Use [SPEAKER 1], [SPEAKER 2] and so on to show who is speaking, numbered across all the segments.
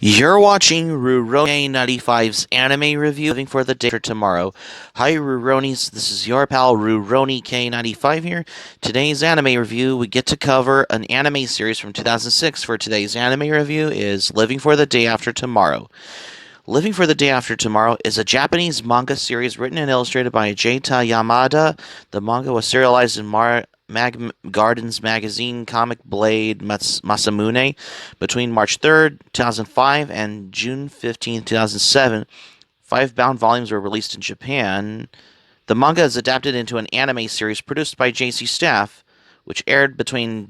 [SPEAKER 1] You're watching Rurouni 95's anime review, Living for the Day After Tomorrow. Hi Ruronis, this is your pal Rurouni K95 here. Today's anime review, we get to cover an anime series from 2006. For today's anime review is Living for the Day After Tomorrow. Living for the Day After Tomorrow is a Japanese manga series written and illustrated by Jata Yamada. The manga was serialized in Gardens Magazine Comic Blade Masamune between March 3rd, 2005 and June 15th, 2007. Five bound volumes were released in Japan. The manga is adapted into an anime series produced by JC Staff, which aired in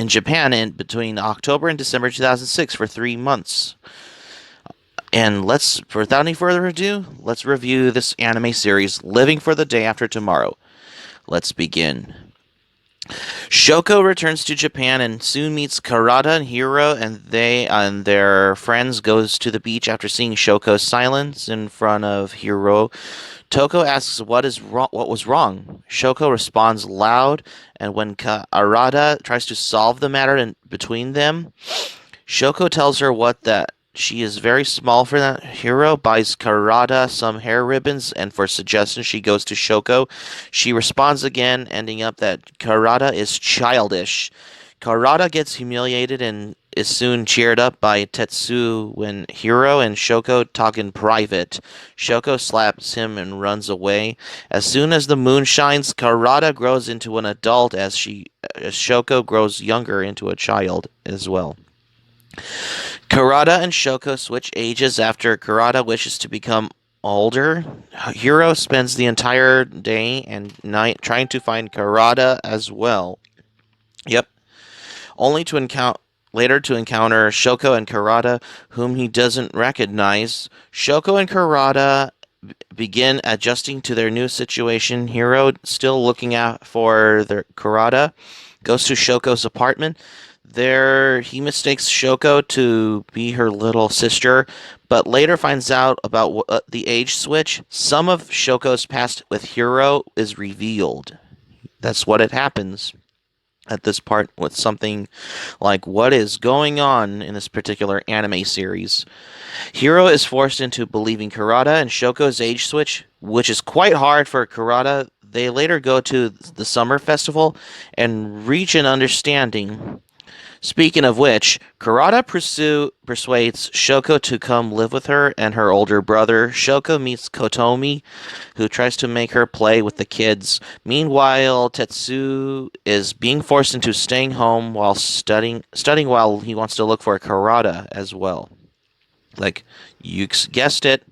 [SPEAKER 1] Japan between October and December 2006 for 3 months. And without any further ado, let's review this anime series, Living for the Day After Tomorrow. Let's begin. Shoko returns to Japan and soon meets Karada and Hiro, and they and their friends goes to the beach after seeing Shoko's silence in front of Hiro. Toko asks what was wrong. Shoko responds loud, and when Karada tries to solve the matter between them, Shoko tells her that she is very small for that. Hiro buys Karada some hair ribbons, and for suggestions she goes to Shoko. She responds again, ending up that Karada is childish. Karada gets humiliated and is soon cheered up by Tetsu when Hiro and Shoko talk in private. Shoko slaps him and runs away. As soon as the moon shines, Karada grows into an adult as Shoko grows younger into a child as well. Karada and Shoko switch ages after Karada wishes to become older. Hiro spends the entire day and night trying to find Karada as well. Yep. Only to later to encounter Shoko and Karada, whom he doesn't recognize. Shoko and Karada begin adjusting to their new situation. Hiro, still looking out for their Karada, goes to Shoko's apartment. There, he mistakes Shoko to be her little sister, but later finds out about the age switch. Some of Shoko's past with Hiro is revealed. That's what it happens at this part with something like what is going on in this particular anime series. Hiro is forced into believing Karada and Shoko's age switch, which is quite hard for Karada. They later go to the summer festival and reach an understanding. Speaking of which, Karada persuades Shoko to come live with her and her older brother. Shoko meets Kotomi, who tries to make her play with the kids. Meanwhile, Tetsu is being forced into staying home while studying while he wants to look for Karada as well. Like, you guessed it.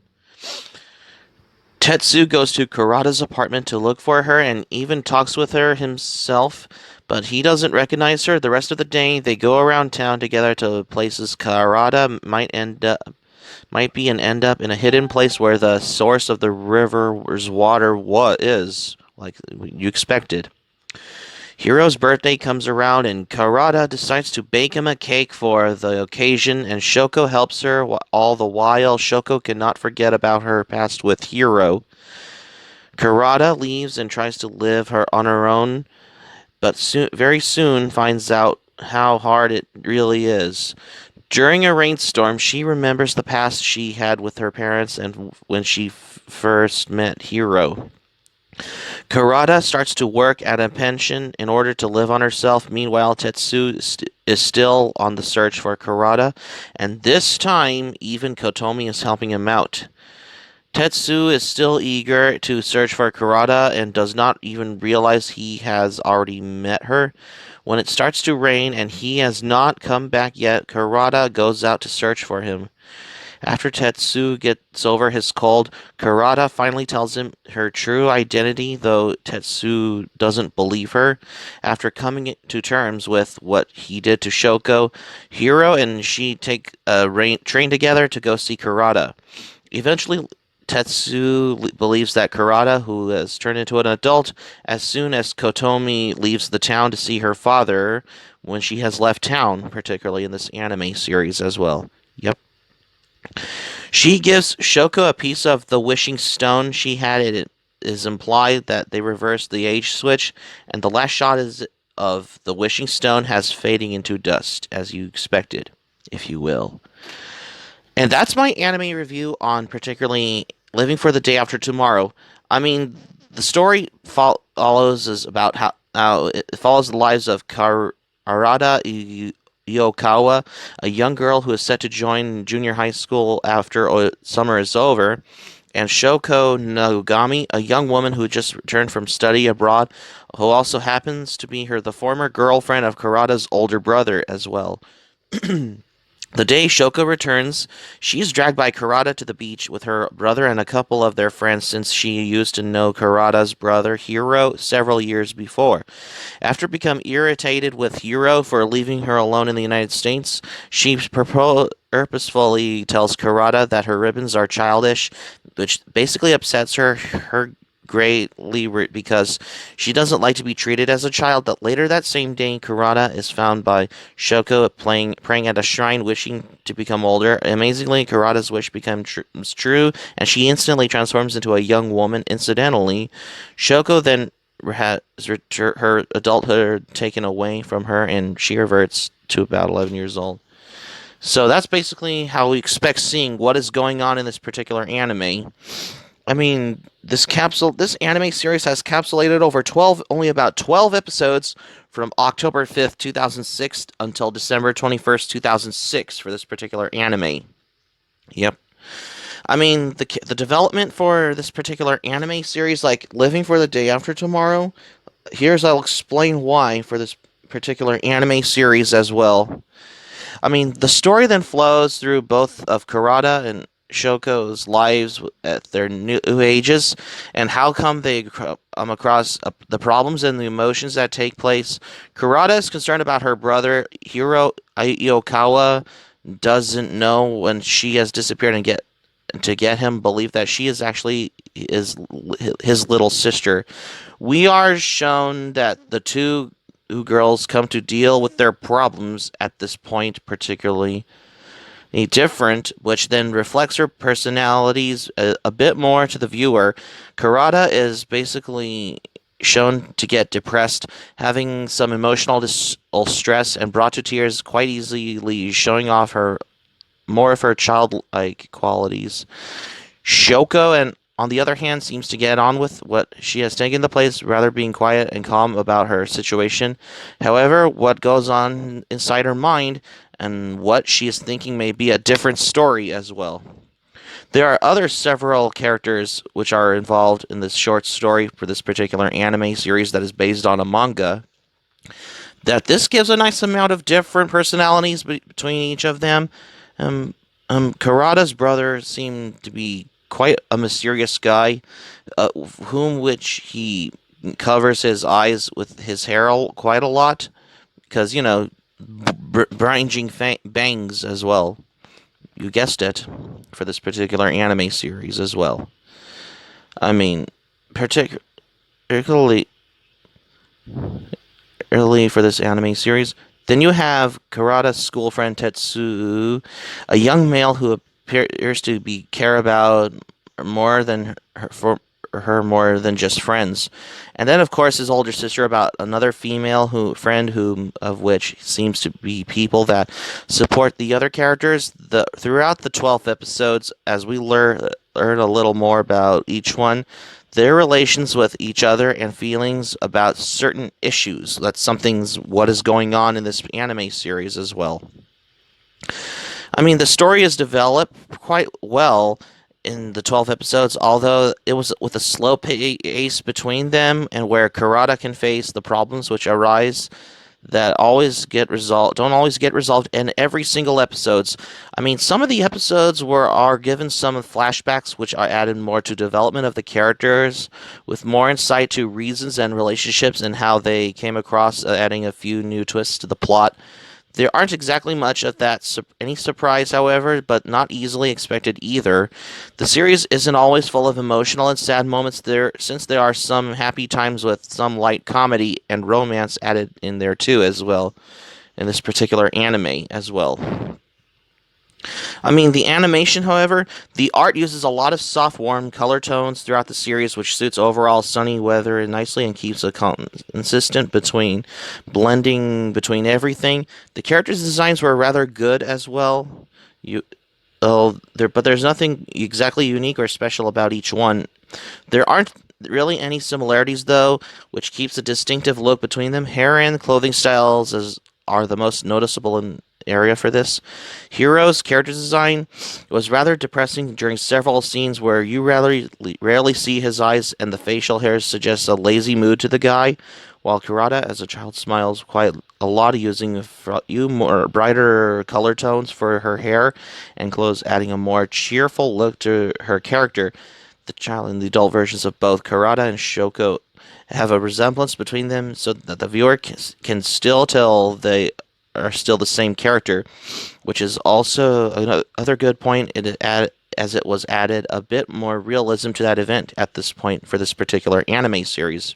[SPEAKER 1] Tetsu goes to Karada's apartment to look for her and even talks with her himself, but he doesn't recognize her. The rest of the day, they go around town together to places Karada might end up in a hidden place where the source of the river's water is, like you expected. Hiro's birthday comes around and Karada decides to bake him a cake for the occasion, and Shoko helps her. All the while, Shoko cannot forget about her past with Hiro. Karada leaves and tries to live on her own, but very soon finds out how hard it really is. During a rainstorm, she remembers the past she had with her parents and when she first met Hiro. Karada starts to work at a pension in order to live on herself. Meanwhile, Tetsu is still on the search for Karada, and this time, even Kotomi is helping him out. Tetsu is still eager to search for Karada and does not even realize he has already met her. When it starts to rain and he has not come back yet, Karada goes out to search for him. After Tetsu gets over his cold, Karada finally tells him her true identity, though Tetsu doesn't believe her. After coming to terms with what he did to Shoko, Hiro and she take a train together to go see Karada. Eventually, Tetsu believes that Karada, who has turned into an adult, as soon as Kotomi leaves the town to see her father when she has left town, particularly in this anime series as well. Yep. She gives Shoko a piece of the wishing stone she had. It is implied that they reversed the age switch, and the last shot of the wishing stone has fading into dust, as you expected, if you will. And that's my anime review on particularly Living for the Day After Tomorrow. I mean, the story follows is about how it follows the lives of Arada Yokawa, a young girl who is set to join junior high school after summer is over, and Shoko Nogami, a young woman who just returned from study abroad, who also happens to be the former girlfriend of Karada's older brother as well. The day Shoko returns, she is dragged by Karada to the beach with her brother and a couple of their friends since she used to know Karada's brother Hiro several years before. After becoming irritated with Hiro for leaving her alone in the United States, she purposefully tells Karada that her ribbons are childish, which basically upsets her greatly because she doesn't like to be treated as a child. But later that same day, Karada is found by Shoko praying at a shrine, wishing to become older. Amazingly, Karada's wish becomes true, and she instantly transforms into a young woman. Incidentally, Shoko then has her adulthood taken away from her, and she reverts to about 11 years old. So that's basically how we expect seeing what is going on in this particular anime. I mean, this anime series has capsulated over 12, only about 12 episodes from October 5th, 2006 until December 21st, 2006 for this particular anime. Yep. I mean, the development for this particular anime series, like Living for the Day After Tomorrow, I'll explain why for this particular anime series as well. I mean, the story then flows through both of Karada and Shoko's lives at their new ages, and how come they come across the problems and the emotions that take place. Karada is concerned about her brother Hiro Iokawa doesn't know when she has disappeared and get him believe that she is actually his little sister. We are shown that the two girls come to deal with their problems at this point, particularly different, which then reflects her personalities a bit more to the viewer. Karada is basically shown to get depressed, having some emotional stress, and brought to tears quite easily, showing off her more of her childlike qualities. Shoko, and on the other hand, seems to get on with what she has taken the place, rather being quiet and calm about her situation. However, what goes on inside her mind and what she is thinking may be a different story as well. There are other several characters which are involved in this short story for this particular anime series that is based on a manga. That this gives a nice amount of different personalities between each of them. Karada's brother seemed to be quite a mysterious guy, which he covers his eyes with his hair quite a lot, because branging bangs as well. You guessed it, for this particular anime series as well. I mean, particularly early for this anime series. Then you have Karada's school friend Tetsu, a young male who appears to be care about more than her more than just friends. And then of course his older sister, about another female friend of which seems to be people that support the other characters. Throughout the 12 episodes, as we learn a little more about each one, their relations with each other and feelings about certain issues. What is going on in this anime series as well. I mean, the story is developed quite well in the 12 episodes, although it was with a slow pace between them, and where Karada can face the problems which arise that don't always get resolved in every single episodes. I mean, some of the episodes are given some flashbacks which are added more to development of the characters, with more insight to reasons and relationships and how they came across, adding a few new twists to the plot. There aren't exactly much of that any surprise, however, but not easily expected either. The series isn't always full of emotional and sad moments since there are some happy times with some light comedy and romance added in there too as well, in this particular anime as well. I mean, the animation, however, the art uses a lot of soft, warm color tones throughout the series, which suits overall sunny weather nicely and keeps a consistent blending between everything. The characters' designs were rather good as well. but there's nothing exactly unique or special about each one. There aren't really any similarities, though, which keeps a distinctive look between them. Hair and clothing styles are the most noticeable in area for this. Hero's character design was rather depressing during several scenes where you rarely see his eyes, and the facial hair suggests a lazy mood to the guy, while Kurata, as a child, smiles quite a lot, using more brighter color tones for her hair and clothes, adding a more cheerful look to her character. The child and the adult versions of both Kurata and Shoko have a resemblance between them so that the viewer can still tell they are still the same character, which is also another good point. As it was added a bit more realism to that event at this point for this particular anime series.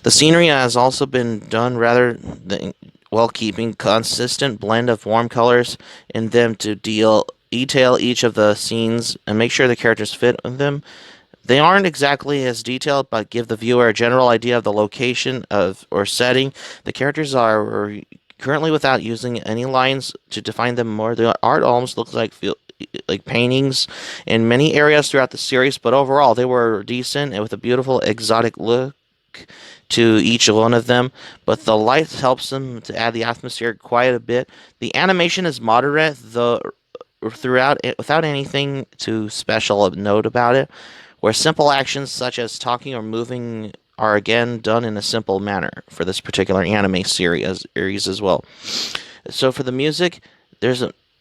[SPEAKER 1] The scenery has also been done rather well, keeping consistent blend of warm colors in them to detail each of the scenes and make sure the characters fit with them. They aren't exactly as detailed, but give the viewer a general idea of the location of or setting. The characters are currently without using any lines to define them more. The art almost looks like paintings in many areas throughout the series, but overall they were decent and with a beautiful exotic look to each one of them, but the light helps them to add the atmosphere quite a bit. The animation is moderate, though throughout it, without anything too special of note about it, where simple actions such as talking or moving are again done in a simple manner for this particular anime series as well. So for the music,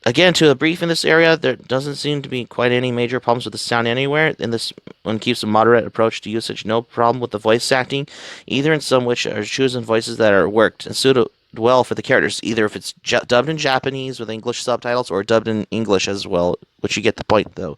[SPEAKER 1] again, to a brief in this area, there doesn't seem to be quite any major problems with the sound anywhere. And this one keeps a moderate approach to usage. No problem with the voice acting, either in some which are chosen voices that are worked and suited well for the characters, either if it's dubbed in Japanese with English subtitles or dubbed in English as well, which you get the point though.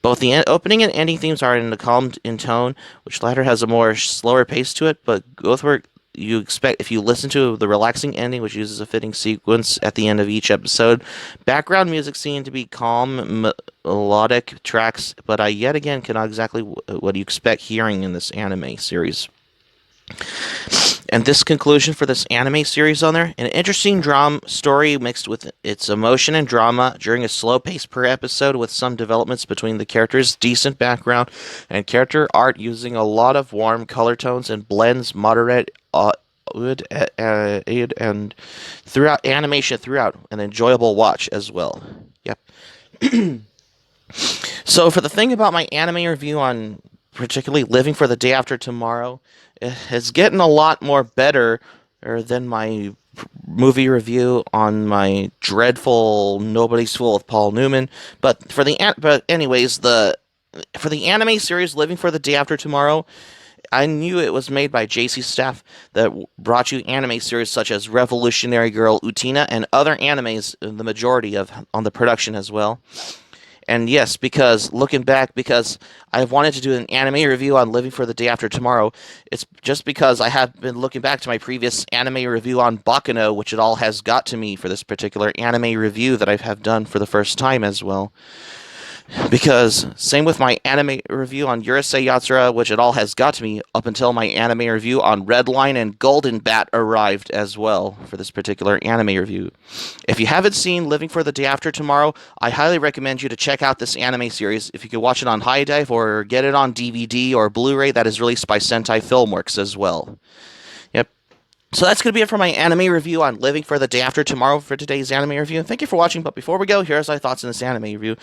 [SPEAKER 1] Both the opening and ending themes are in a calm in tone, which latter has a more slower pace to it, but both work you expect if you listen to the relaxing ending, which uses a fitting sequence at the end of each episode. Background music seemed to be calm, melodic tracks, but I yet again cannot exactly what you expect hearing in this anime series. And this conclusion for this anime series on there, an interesting drama story mixed with its emotion and drama during a slow pace per episode with some developments between the characters, decent background, and character art using a lot of warm color tones and blends moderate wood and throughout animation throughout an enjoyable watch as well. Yep. So for the thing about my anime review on particularly Living for the Day After Tomorrow, it's getting a lot more better than my movie review on my dreadful Nobody's Fool with Paul Newman. But for the anime series Living for the Day After Tomorrow, I knew it was made by JC Staff that brought you anime series such as Revolutionary Girl Utena and other animes, the majority of on the production as well. And yes, because looking back, because I've wanted to do an anime review on Living for the Day After Tomorrow, it's just because I have been looking back to my previous anime review on Baccano, which it all has got to me for this particular anime review that I have done for the first time as well. Because same with my anime review on Urusei Yatsura, which it all has got to me up until my anime review on Redline and Golden Bat arrived as well for this particular anime review. If you haven't seen Living for the Day After Tomorrow, I highly recommend you to check out this anime series. If you could watch it on High Dive or get it on DVD or Blu-ray, that is released by Sentai Filmworks as well. Yep. So that's going to be it for my anime review on Living for the Day After Tomorrow for today's anime review. Thank you for watching, but before we go, here's my thoughts on this anime review.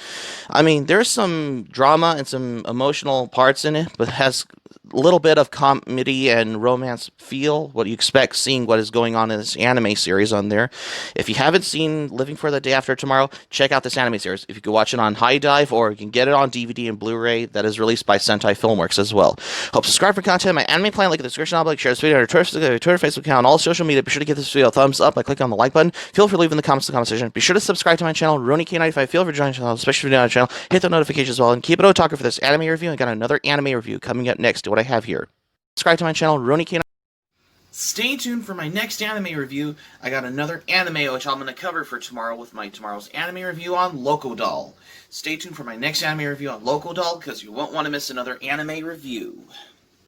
[SPEAKER 1] I mean, there's some drama and some emotional parts in it, but it has a little bit of comedy and romance feel, what you expect seeing what is going on in this anime series on there. If you haven't seen Living for the Day After Tomorrow, check out this anime series. If you can watch it on High Dive or you can get it on DVD and Blu-ray, that is released by Sentai Filmworks as well. Hope to subscribe for content. My anime plan, link in the description. I'll like, share this video on your Twitter, Facebook account, all social media. Be sure to give this video a thumbs up by clicking on the like button. Feel free to leave in the comments in the comment section. Be sure to subscribe to my channel, RoniK95. Feel free to join the channel, especially if you're new on the channel. Hit the notifications as well, and keep it otaku for this anime review. I got another anime review coming up next to what I have here. Subscribe to my channel, RoniK95. Stay tuned for my next anime review. I got another anime which I'm going to cover for tomorrow with my tomorrow's anime review on Loco Doll. Stay tuned for my next anime review on Loco Doll because you won't want to miss another anime review.